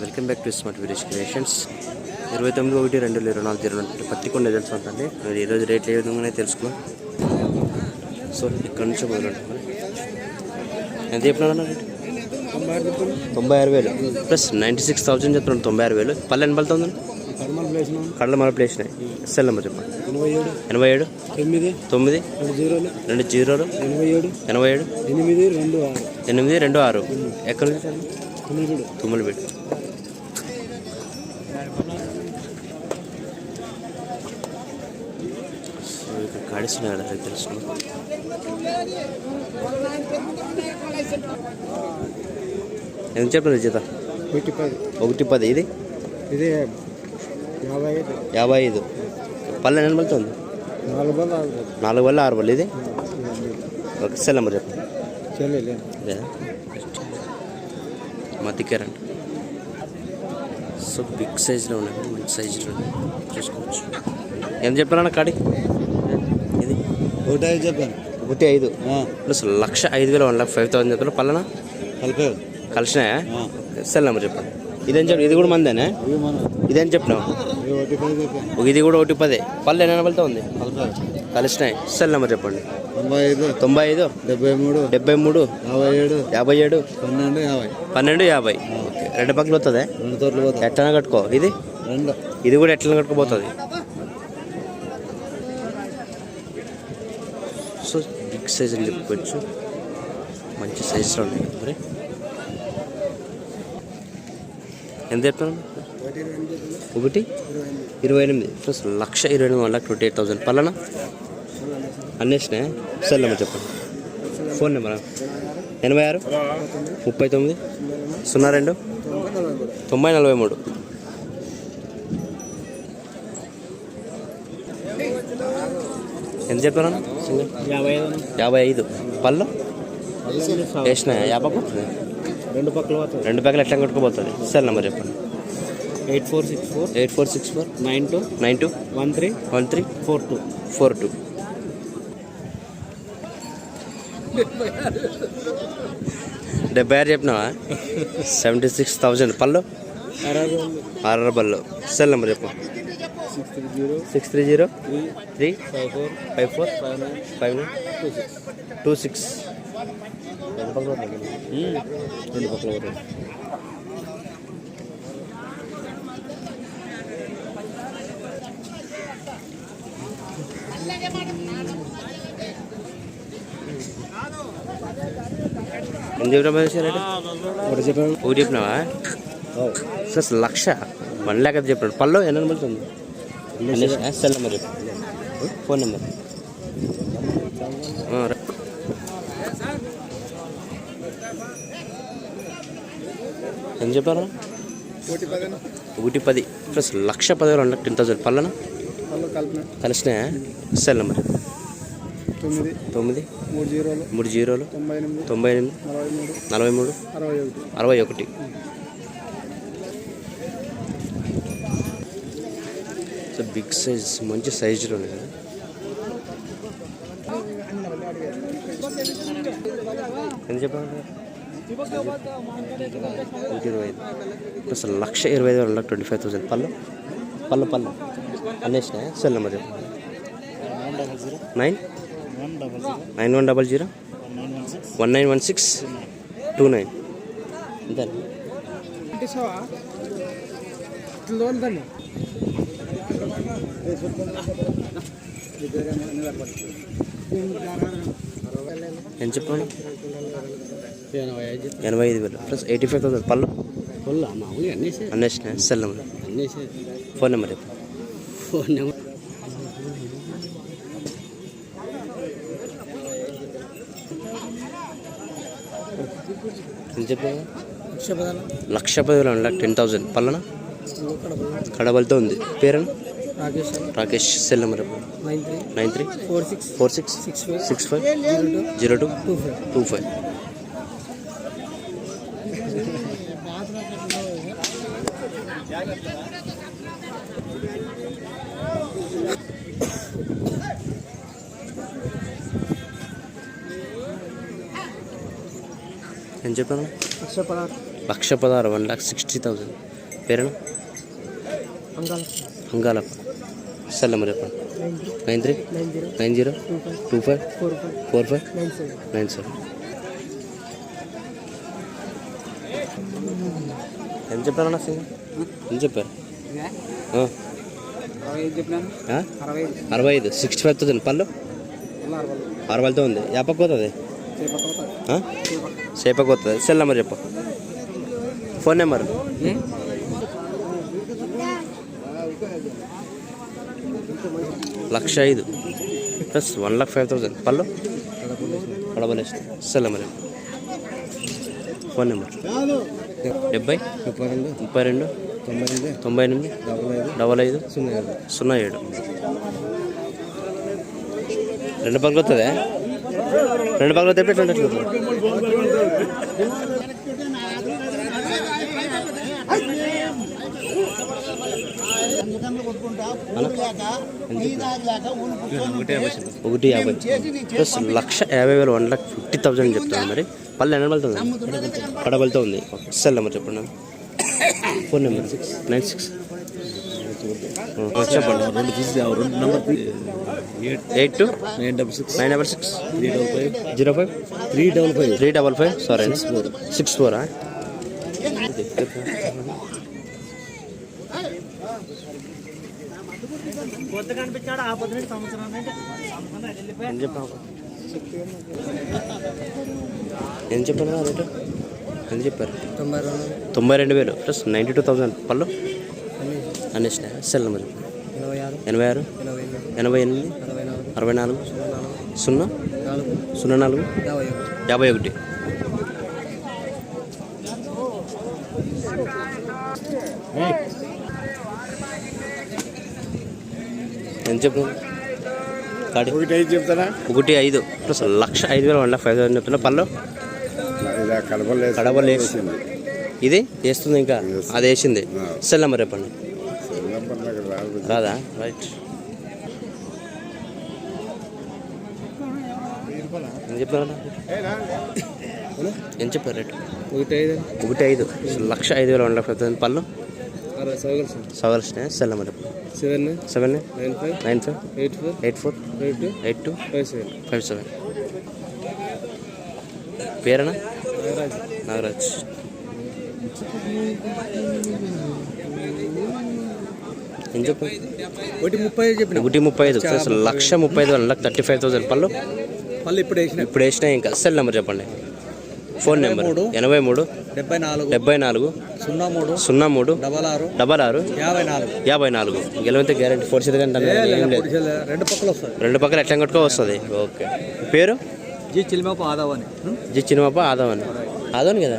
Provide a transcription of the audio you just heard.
Welcome back to smart village creations. 29/1/2024 Pattikonda తెలుసు అండి. మరి ఈరోజు రేట్లు ఏ విధంగానే తెలుసుకున్నాం. సో ఇక్కడ నుంచి మొదలుంటాం. ఎంత చెప్పినా రేట్ 96,000 ప్లస్ 96,000 చెప్తున్నాను. 96,000 పల్లె ఎన్ని పలుతుంది? కడల మన ప్లేస్ ఎస్ఎల్ నెంబర్ చెప్పండి. 87 9 2 0 87 826. ఎక్కడ తుమ్మలపేట. సో ఇక్కడ కాడిస్తున్నాయి కదా తెలుసుకున్నాం. ఎంత చెప్పండి జీత? 110. ఇది 55. పల్లె ఎన్ని పలుతుంది? 4 వల్ల 6 వల్ల. ఇది ఓకే. సెల్ నెంబర్ చెప్పండి. మధ్యకేరండి. సో బిగ్ సైజ్లో ఉన్నాయి, మంచి సైజులో చూసుకోవచ్చు. ఎంత చెప్పారన్న కాడి? ఇది 1.5 చెప్పాను. 1.5 ప్లస్ 1,05,000 1,05,000 చెప్తారు. పల్లెన కలిసినాయా? సెల్ నెంబర్ చెప్పండి. ఇదేం చెప్పి ఇది కూడా మందేనా? ఇదేం చెప్పినావు? ఇది కూడా 110. పల్లె ఎన్ని పలుతా ఉంది? కలిసినాయి. సెల్ నెంబర్ చెప్పండి. 95 73 57 12 50. ఓకే. 2 పక్కలు వస్తుంది. ఎట్లా కట్టుకో. ఇది కూడా ఎట్లా కట్టుకోపోతుంది. సో బిగ్ సైజ్ అని చెప్పుకోవచ్చు. మంచి సైజులో ఉన్నాయి. మరి ఎంత చెప్తాను? 128 ప్లస్ 1,28,000 పల్లెన అన్నేసినాయి. సెల్ నెంబర్ చెప్పండి. Phone number 86 39 02 90 43. ఎంత చెప్పాను? 55. పళ్ళు వేసినాయా? 50. 2 పక్కలు ఎట్లా కట్టుకోబోతుంది. సెల్ నెంబర్ చెప్పండి. 8464 92 13 42. 76 చెప్పినావా? 76,000 పళ్ళు 6 బళ్ళు. సెల్ నెంబర్ చెప్పు. 630 3 54 59 26. 2 పక్కలు పోతుంది. ఎంత చెప్పినా? 1 చెప్పినావా? ప్లస్ 1,00,000 1,00,000 చెప్పినాడు. పళ్ళు ఎన్ని పడుతుంది? సెల్ నెంబర్ చెప్పు. Phone number. ఎంత చెప్పారు? 110 ప్లస్ 1,10,000 1,10,000 పళ్ళన కలిసినాయా? Cell number 9 30 98 43 61. So big size, మంచి సైజులో ఉన్నాయి కదా. ఎంత చెప్పారు? 125 ప్లస్ 1,25,000 1,25,000 పళ్ళు అన్నేసినాయా? సెల్ నెంబర్ చెప్పండి. 9100 1916 29. అంతే. ఎంత చెప్పాను? 85,000 ప్లస్ 85,000 పళ్ళు అన్నేసినాయా? Cell number. ఫోన్ నెంబర్ చెప్పండి. ఎంత చెప్పాను? 1,10,000 10,000 పల్లన కడబలతో ఉంది. పేరు రాకేష్. Cell number 93 46 65 02 25. ఎంత చెప్పాను? 116. 1,16,000 1,60,000 పేరేనా అంగాలప్ప సెల్ నెంబర్ చెప్పండి 9390254597 ఎంత చెప్పారన్నా సింగ్ ఎంత చెప్పారు 65 65,000 పళ్ళు 60,000 ఉంది యాపకు పోతుంది సేపకు పోతుంది సెల్ నెంబర్ చెప్పు ఫోన్ నెంబర్ 1,05,000 ప్లస్ 1,05,000 పళ్ళు కడబలేసి సెల్ నెంబర్ ఫోన్ నెంబర్ 70 32 98 55 07 రెండు పక్కలు వస్తుందా రెండు పక్కలు తెప్పి ఒకటి 50 ప్లస్ 1,50,000 1,50,000 చెప్తాను మరి పళ్ళు ఎన్న వెళ్తుంది కడబలతో ఉంది సెల్ నెంబర్ చెప్పండి ఫోన్ నెంబర్ 96 చెప్పండి 82 966 05 355 సారీ 64 ఏం చెప్పారు రేటు ఎంత చెప్పారు 92,000 ప్లస్ 92,000 పళ్ళు అన్నీ సెల్ నెంబర్ 86 88 64 0 04 51 ఎంత చెప్పు 1,5 ప్లస్ 1,05,000 1,05,000 చెప్తున్నా పళ్ళు కడబలు వేసింది ఇది వేస్తుంది ఇంకా అది వేసింది సెల్ నెంబర్ చెప్పండి రాదా రైట్ ఏం చెప్పారా ఏం చెప్పారు రేటు 1,5 1,05,000 1,05,000 పళ్ళు సవర్స్నే సెల్ నెంబర్ చెప్పండి 7995848257 పేరేనా నాగరాజ్ ఏం చెప్పు 1,35 అసలు 1,35,000 1,35,000 పళ్ళు ఇప్పుడు వేసినాయి ఇంకా సెల్ నెంబర్ చెప్పండి ఫోన్ నెంబర్ 83 74 03 66 54 గెలవంతే గ్యారెంటీ 40 గంట రెండు పక్కల ఎట్లా కొట్టుకో వస్తుంది ఓకే పేరు జి చినిమాప ఆదవ్ అని ఆదవని కదా